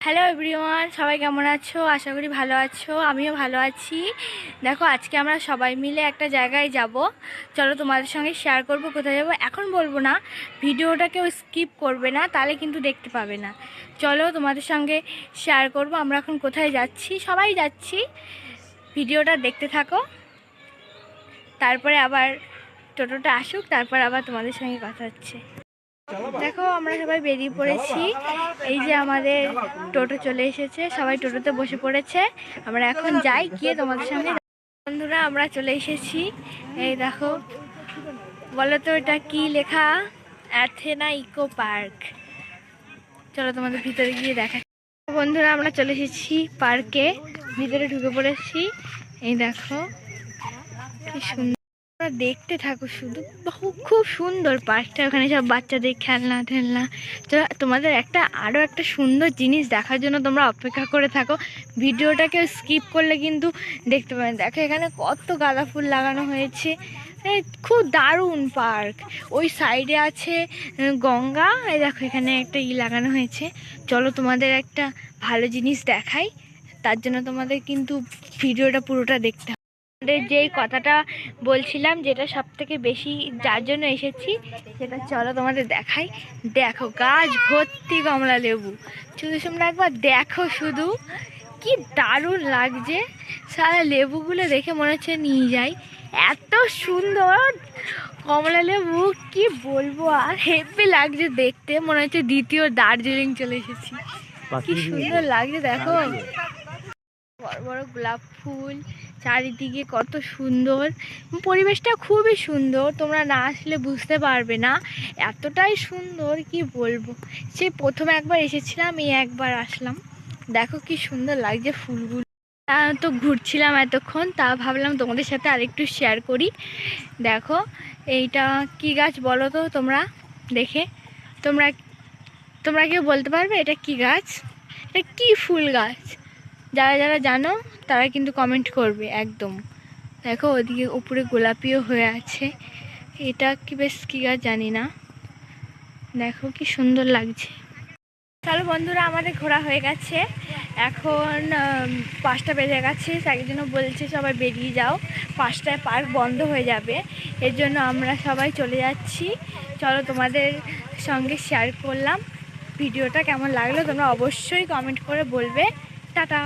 Hello everyone, সবাই কেমন আছো? আশা করি ভালো আছো, আমিও ভালো আছি। দেখো, আজকে আমরা সবাই মিলে একটা জায়গায় যাব। চলো তোমাদের সঙ্গে শেয়ার করব কোথায় যাব। এখন বলবো না, ভিডিওটা কেউ স্কিপ করবে না, তাহলে কিন্তু দেখতে পাবে না। চলো তোমাদের সঙ্গে শেয়ার করব আমরা এখন কোথায় যাচ্ছি। সবাই যাচ্ছি, ভিডিওটা দেখতে থাকো। তারপরে আবার টোটোটা আসুক, তারপর আবার তোমাদের সঙ্গে কথা হচ্ছে। দেখো, আমরা সবাই বেরিয়ে পড়েছি। এই যে আমাদের টোটো চলে এসেছে, সবাই টোটোতে বসে পড়েছে। আমরা এখন যাই, গিয়ে তোমাদের সামনে। বন্ধুরা, আমরা চলে এসেছি। এই দেখো, বলো তো এটা কি লেখা? Athena eco park. চলো তোমাদের ভিতরে গিয়ে দেখা। বন্ধুরা, আমরা চলে এসেছি পার্কে, ভিতরে ঢুকে পড়েছি। এই দেখো কি সুন্দর, দেখতে থাকো শুধু। খুব সুন্দর পার্কটা, ওখানে সব বাচ্চাদের খেলনা টেলনা। তো তোমাদের আরও একটা সুন্দর জিনিস দেখার জন্য তোমরা অপেক্ষা করে থাকো। ভিডিওটাকে স্কিপ করলে কিন্তু দেখতে পাবেন। দেখো, এখানে কত গাঁদা ফুল লাগানো হয়েছে। খুব দারুণ পার্ক। ওই সাইডে আছে গঙ্গা। এই দেখো, এখানে একটা লাগানো হয়েছে। চলো তোমাদের একটা ভালো জিনিস দেখাই, তার জন্য তোমাদের কিন্তু ভিডিওটা পুরোটা দেখতে হবে। যেই কথাটা বলছিলাম, যেটা সব থেকে বেশি যার জন্য এসেছি, সেটা চলো তোমাদের দেখাই। দেখো, গাছ ভর্তি কমলা লেবু। শুধু তোমরা একবার দেখো, শুধু কি দারুণ লাগছে। সারা লেবুগুলো দেখে মনে হচ্ছে নিয়ে যাই, এত সুন্দর কমলা লেবু। কি বলবো, আর হেব্বি লাগছে দেখতে, মনে হচ্ছে দ্বিতীয় দার্জিলিং চলে এসেছি। কি সুন্দর লাগছে দেখো, বড় বড় গোলাপ ফুল চারিদিকে, কত সুন্দর পরিবেশটা। খুবই সুন্দর, তোমরা না আসলে বুঝতে পারবে না, এতটাই সুন্দর কি বলবো। সে প্রথমে একবার এসেছিলাম, এই একবার আসলাম। দেখো কি সুন্দর লাগছে ফুলগুলো। তো ঘুরছিলাম এতক্ষণ, তা ভাবলাম তোমাদের সাথে আরেকটু শেয়ার করি। দেখো, এইটা কি গাছ বলো তো তোমরা দেখে? তোমরা তোমরা কেউ বলতে পারবে এটা কি গাছ? এটা কি ফুল গাছ? যারা যারা জানো তারা কিন্তু কমেন্ট করবে একদম। দেখো, ওদিকে উপরে গোলাপিও হয়ে আছে। এটা কি বেশ কি গাছ জানি না। দেখো কি সুন্দর লাগছে। চলো বন্ধুরা, আমাদের ঘোরা হয়ে গেছে। এখন 5টা বেজে গেছে। তাই জন্য বলছে সবাই বেরিয়ে যাও, 5টায় পার্ক বন্ধ হয়ে যাবে। এর জন্য আমরা সবাই চলে যাচ্ছি। চলো তোমাদের সঙ্গে শেয়ার করলাম। ভিডিওটা কেমন লাগলো তোমরা অবশ্যই কমেন্ট করে বলবে। টাটা।